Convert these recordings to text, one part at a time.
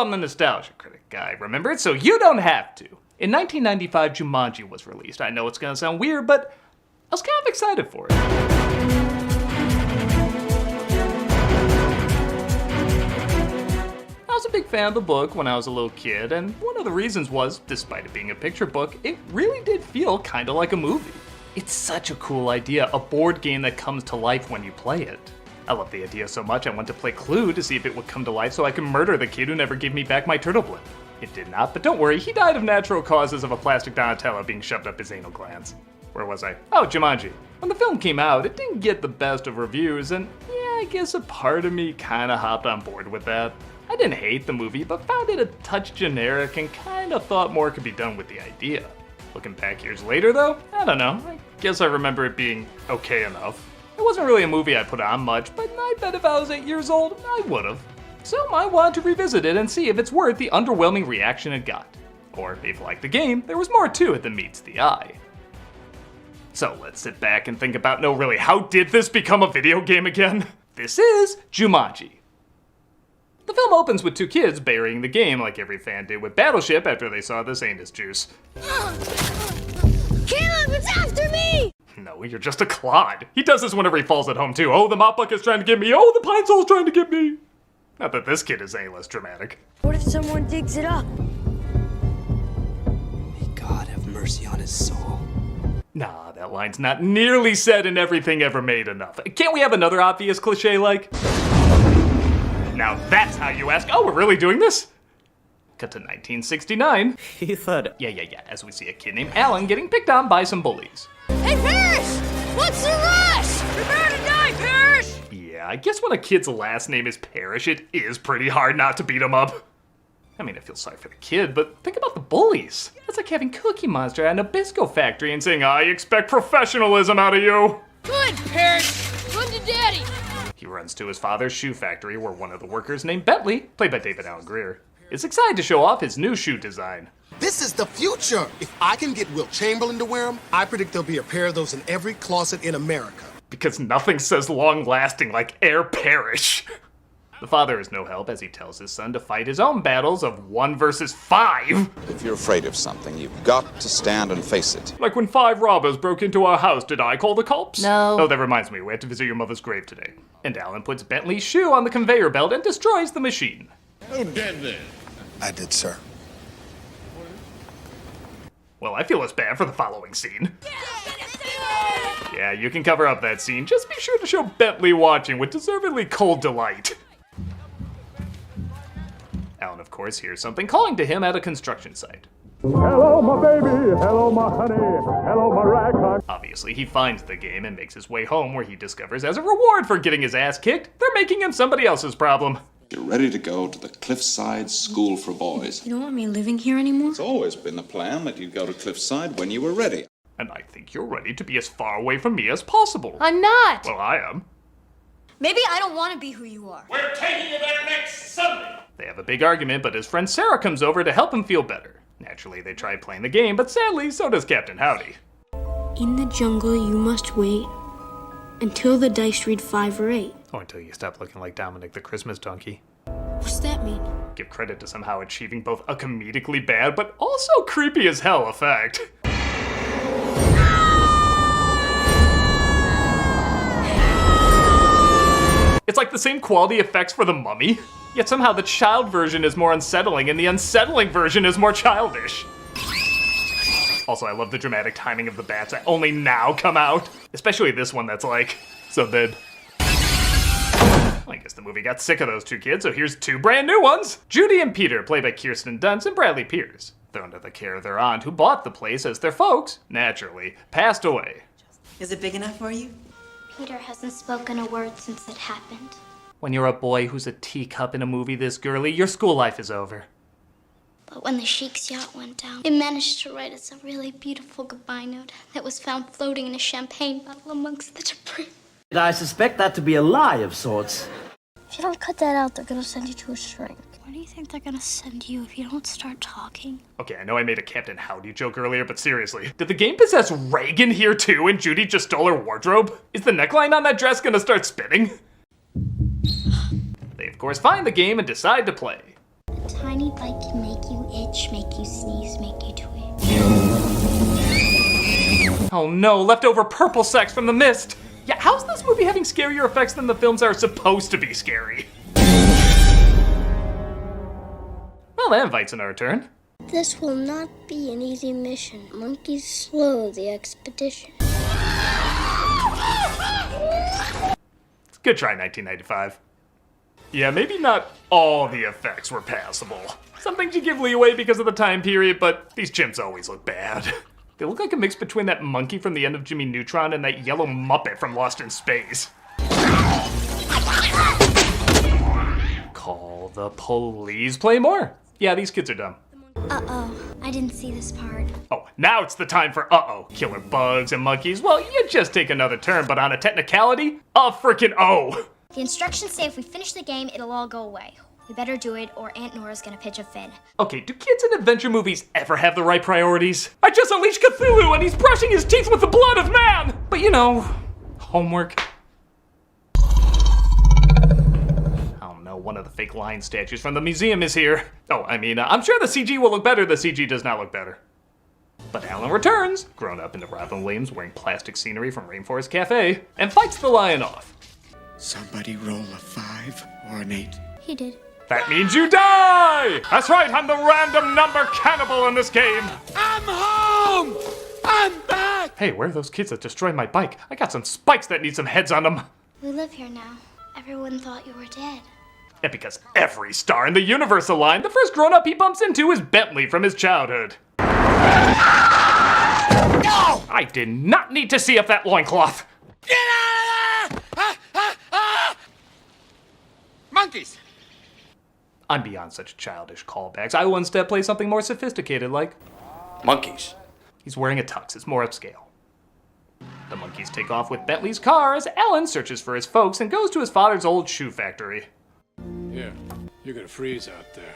I'm the nostalgia critic guy, remember it? So you don't have to. In 1995, Jumanji was released. I know it's gonna sound weird, but I was kind of excited for it. I was a big fan of the book when I was a little kid, and one of the reasons was, despite it being a picture book, it really did feel kind of like a movie. It's such a cool idea, a board game that comes to life when you play it. I love the idea so much I went to play Clue to see if it would come to life so I could murder the kid who never gave me back my turtle blimp. It did not, but don't worry, he died of natural causes of a plastic Donatello being shoved up his anal glands. Where was I? Oh, Jumanji. When the film came out, it didn't get the best of reviews, and yeah, I guess a part of me kinda hopped on board with that. I didn't hate the movie, but found it a touch generic and kinda thought more could be done with the idea. Looking back years later though, I don't know, I guess I remember it being okay enough. It wasn't really a movie I put on much, but I bet if I was 8 years old, I would've. So I wanted to revisit it and see if it's worth the underwhelming reaction it got. Or if, like the game, there was more to it than meets the eye. So let's sit back and think about, no really, how did this become a video game again? This is Jumanji. The film opens with two kids burying the game like every fan did with Battleship after they saw this anus juice. Caleb, it's after me! No, you're just a clod. He does this whenever he falls at home too. Oh, the mop bucket's trying to get me. Oh, the pine soul's trying to get me. Not that this kid is any less dramatic. What if someone digs it up? May God have mercy on his soul. Nah, that line's not nearly said in Everything Ever Made enough. Can't we have another obvious cliche like? Now that's how you ask. Oh, we're really doing this? Cut to 1969. He thought... Yeah, as we see a kid named Alan getting picked on by some bullies. Hey, Parrish! What's the rush? You're about to die, Parrish! Yeah, I guess when a kid's last name is Parrish, it is pretty hard not to beat him up. I mean, I feel sorry for the kid, but think about the bullies. That's like having Cookie Monster at a Nabisco factory and saying, I expect professionalism out of you. Good, Parrish! Run to Daddy! He runs to his father's shoe factory where one of the workers named Bentley, played by David Allen Greer, is excited to show off his new shoe design. This is the future. If I can get Wilt Chamberlain to wear them, I predict there'll be a pair of those in every closet in America. Because nothing says long-lasting like Air Parrish. The father is no help as he tells his son to fight his own battles of 1 versus 5. If you're afraid of something, you've got to stand and face it. Like when 5 robbers broke into our house, did I call the cops? No. Oh, that reminds me, we have to visit your mother's grave today. And Alan puts Bentley's shoe on the conveyor belt and destroys the machine. Who did this? I did, sir. Well, I feel as bad for the following scene. Yeah, you can cover up that scene. Just be sure to show Bentley watching with deservedly cold delight. Alan, of course, hears something calling to him at a construction site. Hello, my baby. Hello, my honey. Hello, my ragtime. Obviously, he finds the game and makes his way home where he discovers as a reward for getting his ass kicked, they're making him somebody else's problem. You're ready to go to the Cliffside School for Boys. You don't want me living here anymore? It's always been the plan that you'd go to Cliffside when you were ready. And I think you're ready to be as far away from me as possible. I'm not! Well, I am. Maybe I don't want to be who you are. We're taking you there next Sunday. They have a big argument, but his friend Sarah comes over to help him feel better. Naturally, they try playing the game, but sadly, so does Captain Howdy. In the jungle, you must wait until the dice read 5 or 8. Or until you stop looking like Dominic the Christmas donkey. What's that mean? Give credit to somehow achieving both a comedically bad, but also creepy as hell effect. It's like the same quality effects for the Mummy, yet somehow the child version is more unsettling and the unsettling version is more childish. Also, I love the dramatic timing of the bats that only now come out. Especially this one that's like, so dead. I guess the movie got sick of those two kids, so here's 2 brand new ones. Judy and Peter, played by Kirsten Dunst and Bradley Pierce. They're under the care of their aunt who bought the place as their folks, naturally, passed away. Is it big enough for you? Peter hasn't spoken a word since it happened. When you're a boy who's a teacup in a movie this girly, your school life is over. But when the Sheik's yacht went down, it managed to write us a really beautiful goodbye note that was found floating in a champagne bottle amongst the debris. I suspect that to be a lie of sorts. If you don't cut that out, they're gonna send you to a shrink. Where do you think they're gonna send you if you don't start talking? Okay, I know I made a Captain Howdy joke earlier, but seriously, did the game possess Reagan here too and Judy just stole her wardrobe? Is the neckline on that dress gonna start spinning? They of course find the game and decide to play. Time tiny bite can make you itch, make you sneeze, make you twitch. Oh no, leftover purple sex from The Mist! Yeah, how's this movie having scarier effects than the films that are supposed to be scary? Well, that invites another turn. This will not be an easy mission. Monkeys slow the expedition. Good try, 1995. Yeah, maybe not all the effects were passable. Some things you give leeway because of the time period, but these chimps always look bad. They look like a mix between that monkey from the end of Jimmy Neutron and that yellow Muppet from Lost in Space. Call the police. Play more. Yeah, these kids are dumb. Uh-oh, I didn't see this part. Oh, now it's the time for uh-oh. Killer bugs and monkeys. Well, you just take another turn, but on a technicality, a frickin' oh. The instructions say if we finish the game, it'll all go away. We better do it, or Aunt Nora's gonna pitch a fit. Okay, do kids in adventure movies ever have the right priorities? I just unleashed Cthulhu and he's brushing his teeth with the blood of man! But you know, homework. Oh no, one of the fake lion statues from the museum is here. Oh, I mean, I'm sure the CG will look better. The CG does not look better. But Alan returns, grown up into Robin Williams wearing plastic scenery from Rainforest Cafe, and fights the lion off. Somebody roll a 5 or an 8. He did. That means you die! That's right, I'm the random number cannibal in this game! I'm home! I'm back! Hey, where are those kids that destroyed my bike? I got some spikes that need some heads on them. We live here now. Everyone thought you were dead. And because every star in the universe aligned, the first grown-up he bumps into is Bentley from his childhood. No! I did not need to see up that loincloth. Get out of there! Monkeys! I'm beyond such childish callbacks. I will instead play something more sophisticated like... Monkeys. He's wearing a tux, it's more upscale. The monkeys take off with Bentley's car as Alan searches for his folks and goes to his father's old shoe factory. Yeah, you're gonna freeze out there.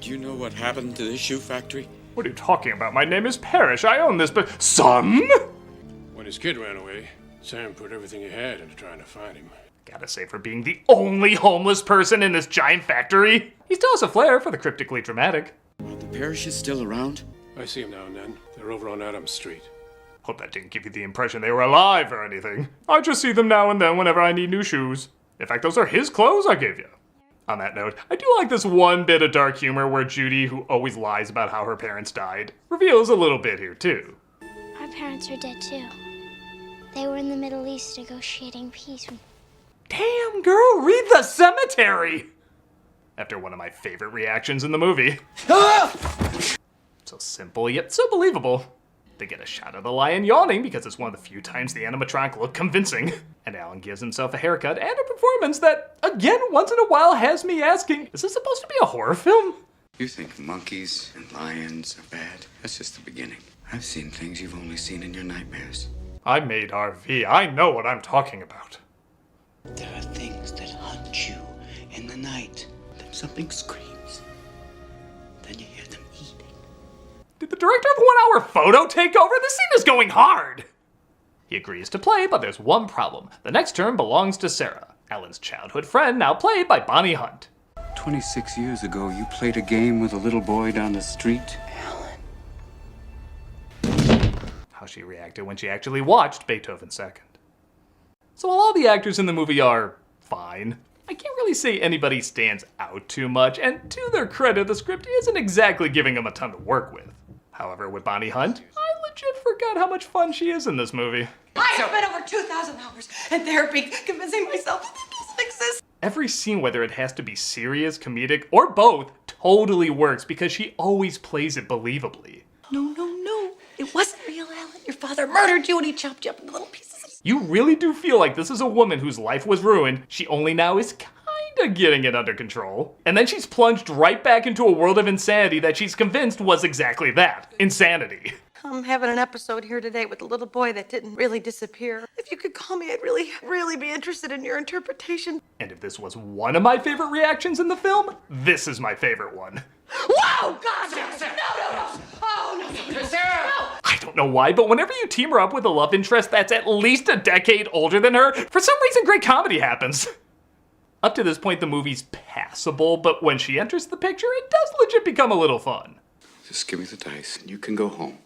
Do you know what happened to this shoe factory? What are you talking about? My name is Parrish. I own this, but... Son? When his kid ran away, Sam put everything he had into trying to find him. Gotta say, for being the only homeless person in this giant factory, he still has a flair for the cryptically dramatic. Are the parishes still around? I see him now and then. They're over on Adams Street. Hope that didn't give you the impression they were alive or anything. I just see them now and then whenever I need new shoes. In fact, those are his clothes I gave you. On that note, I do like this one bit of dark humor where Judy, who always lies about how her parents died, reveals a little bit here too. Our parents are dead too. They were in the Middle East negotiating peace. Damn, girl, read the cemetery! After one of my favorite reactions in the movie. So simple, yet so believable. They get a shot of the lion yawning because it's one of the few times the animatronic looked convincing. And Alan gives himself a haircut and a performance that, again, once in a while has me asking, is this supposed to be a horror film? You think monkeys and lions are bad? That's just the beginning. I've seen things you've only seen in your nightmares. I made RV. I know what I'm talking about. There are things that hunt you in the night. Then something screams. Then you hear them eating. Did the director of 1 Hour Photo take over? This scene is going hard! He agrees to play, but there's one problem. The next turn belongs to Sarah, Alan's childhood friend, now played by Bonnie Hunt. 26 years ago, you played a game with a little boy down the street. How she reacted when she actually watched Beethoven Second. So while all the actors in the movie are fine, I can't really say anybody stands out too much, and to their credit, the script isn't exactly giving them a ton to work with. However, with Bonnie Hunt, I legit forgot how much fun she is in this movie. I have spent over 2,000 hours in therapy convincing myself that that doesn't exist. Every scene, whether it has to be serious, comedic, or both, totally works because she always plays it believably. No. It wasn't real, Alan. Your father murdered you and he chopped you up into little pieces. You really do feel like this is a woman whose life was ruined. She only now is kinda getting it under control. And then she's plunged right back into a world of insanity that she's convinced was exactly that. Insanity. I'm having an episode here today with a little boy that didn't really disappear. If you could call me, I'd really be interested in your interpretation. And if this was one of my favorite reactions in the film, this is my favorite one. Whoa! God! Sarah. No! Oh, no! Sarah! No! I don't know why, but whenever you team her up with a love interest that's at least a decade older than her, for some reason great comedy happens. Up to this point, the movie's passable, but when she enters the picture, it does legit become a little fun. Just give me the dice and you can go home.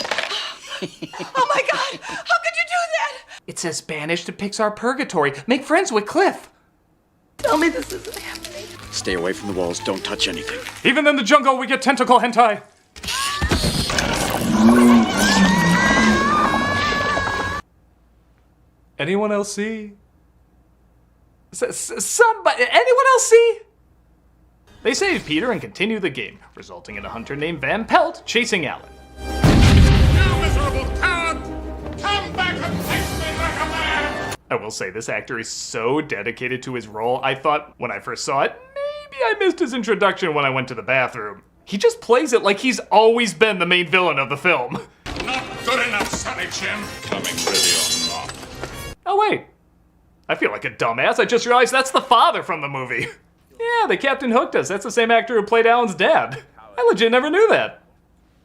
Oh my God! How could you do that? It says banished to Pixar Purgatory. Make friends with Cliff. Tell me this isn't happening. Stay away from the walls. Don't touch anything. Even in the jungle, we get tentacle hentai. Anyone else see? Somebody, anyone else see? They save Peter and continue the game, resulting in a hunter named Pelt chasing Alan. You miserable coward! Come back and face me like a man! I will say, this actor is so dedicated to his role, I thought when I first saw it, maybe I missed his introduction when I went to the bathroom. He just plays it like he's always been the main villain of the film. Not good enough, Sonny Jim. Coming ready or not. Oh wait, I feel like a dumbass. I just realized that's the father from the movie. Yeah, they Captain Hooked us. That's the same actor who played Alan's dad. I legit never knew that.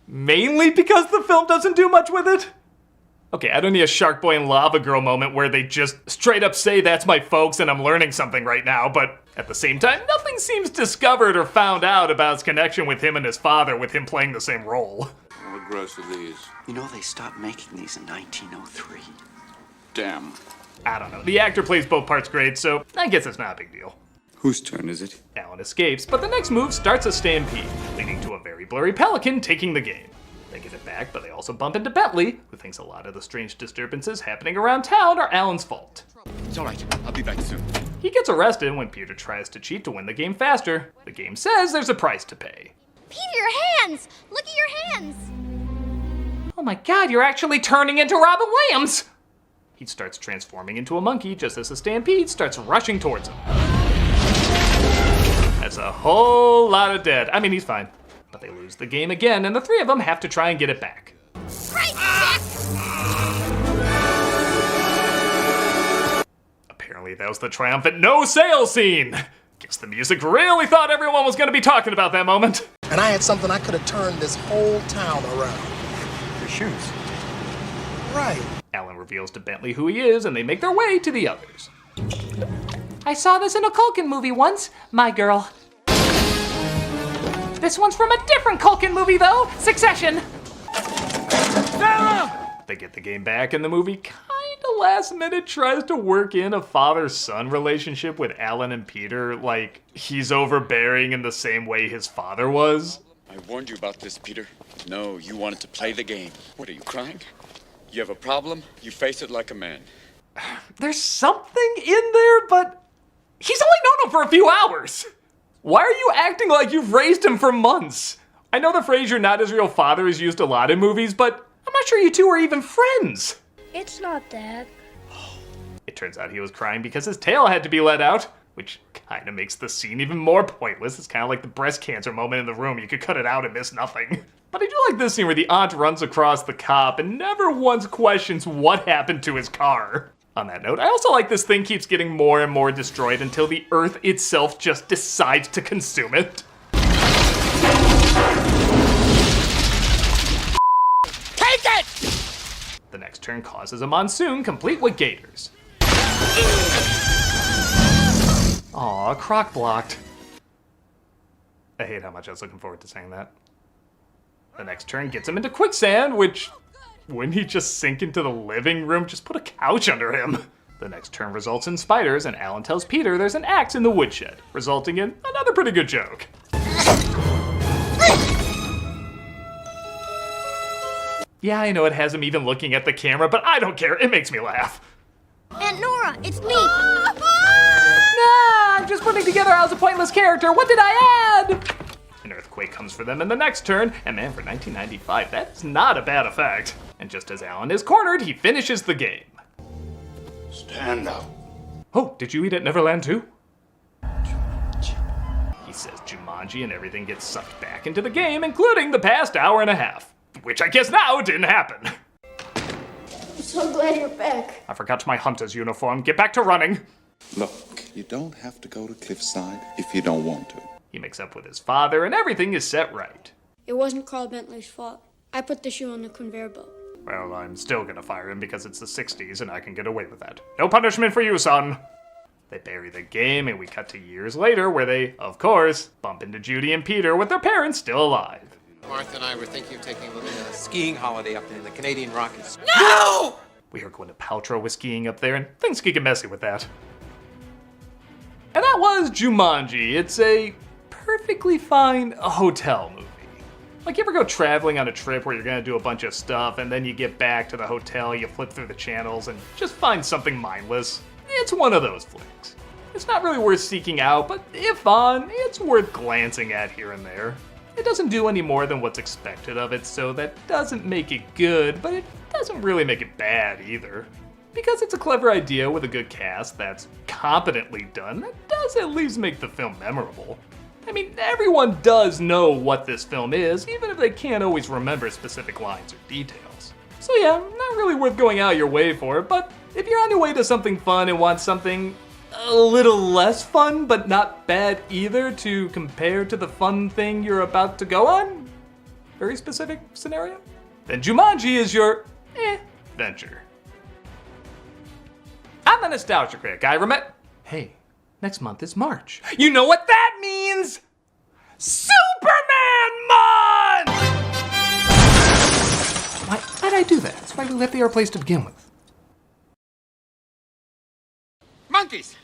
Mainly because the film doesn't do much with it? Okay, I don't need a Shark Boy and Lava Girl moment where they just straight up say that's my folks and I'm learning something right now, but at the same time, nothing seems discovered or found out about his connection with him and his father with him playing the same role. What gross are these? You know they stopped making these in 1903. Damn. I don't know. The actor plays both parts great, so I guess it's not a big deal. Whose turn is it? Alan escapes, but the next move starts a stampede, leading to a very blurry pelican taking the game. They get it back, but they also bump into Bentley, who thinks a lot of the strange disturbances happening around town are Alan's fault. It's all right. I'll be back soon. He gets arrested when Peter tries to cheat to win the game faster. The game says there's a price to pay. Peter, your hands! Look at your hands! Oh my god, you're actually turning into Robin Williams! He starts transforming into a monkey just as the stampede starts rushing towards him. That's a whole lot of dead. I mean, he's fine. But they lose the game again, and the three of them have to try and get it back. Right, Apparently that was the triumphant no sale scene. Guess the music really thought everyone was gonna be talking about that moment. And I had something I could have turned this whole town around. Your shoes. Right. Alan reveals to Bentley who he is, and they make their way to the others. I saw this in a Culkin movie once, my girl. This one's from a different Culkin movie, though, Succession. Sarah! They get the game back, and the movie kinda last minute tries to work in a father-son relationship with Alan and Peter, like he's overbearing in the same way his father was. I warned you about this, Peter. No, you wanted to play the game. What, are you crying? You have a problem? You face it like a man. There's something in there, but he's only known him for a few hours. Why are you acting like you've raised him for months? I know the phrase "you're not his real father" is used a lot in movies, but I'm not sure you two are even friends. It's not that. It turns out he was crying because his tail had to be let out, which kind of makes the scene even more pointless. It's kind of like the breast cancer moment in the room. You could cut it out and miss nothing. But I do like this scene where the aunt runs across the cop and never once questions what happened to his car. On that note, I also like this thing keeps getting more and more destroyed until the Earth itself just decides to consume it. Take it! The next turn causes a monsoon, complete with gators. Aw, Croc blocked. I hate how much I was looking forward to saying that. The next turn gets him into quicksand, which, wouldn't he just sink into the living room? Just put a couch under him. The next turn results in spiders, and Alan tells Peter there's an axe in the woodshed, resulting in another pretty good joke. Yeah, I know it has him even looking at the camera, but I don't care. It makes me laugh. Aunt Nora, it's me! Nah, I'm just putting together I was a pointless character. What did I add? An earthquake comes for them in the next turn, and man, for 1995, that's not a bad effect. And just as Alan is cornered, he finishes the game. Stand up. Oh, did you eat at Neverland too? He says Jumanji and everything gets sucked back into the game, including the past hour and a half. Which I guess now didn't happen. I'm so glad you're back. I forgot my hunter's uniform. Get back to running. Look, you don't have to go to Cliffside if you don't want to. He makes up with his father, and everything is set right. It wasn't Carl Bentley's fault. I put the shoe on the conveyor belt. Well, I'm still gonna fire him because it's the 60s and I can get away with that. No punishment for you, son. They bury the game, and we cut to years later where they, of course, bump into Judy and Peter with their parents still alive. Martha and I were thinking of taking a little skiing holiday up in the Canadian Rockies. No! We heard Gwyneth Paltrow was skiing up there, and things could get messy with that. And that was Jumanji. It's a perfectly fine hotel movie. Like, you ever go traveling on a trip where you're gonna do a bunch of stuff, and then you get back to the hotel, you flip through the channels, and just find something mindless? It's one of those flicks. It's not really worth seeking out, but if on, it's worth glancing at here and there. It doesn't do any more than what's expected of it, so that doesn't make it good, but it doesn't really make it bad either. Because it's a clever idea with a good cast that's competently done, that does at least make the film memorable. I mean, everyone does know what this film is, even if they can't always remember specific lines or details. So yeah, not really worth going out your way for it, but if you're on your way to something fun and want something a little less fun, but not bad either to compare to the fun thing you're about to go on, very specific scenario, then Jumanji is your venture. I'm the Nostalgia Critic. Hey, next month is March. You know what that means? Superman Month! Why'd I do that? That's why we left the air place to begin with. Monkeys!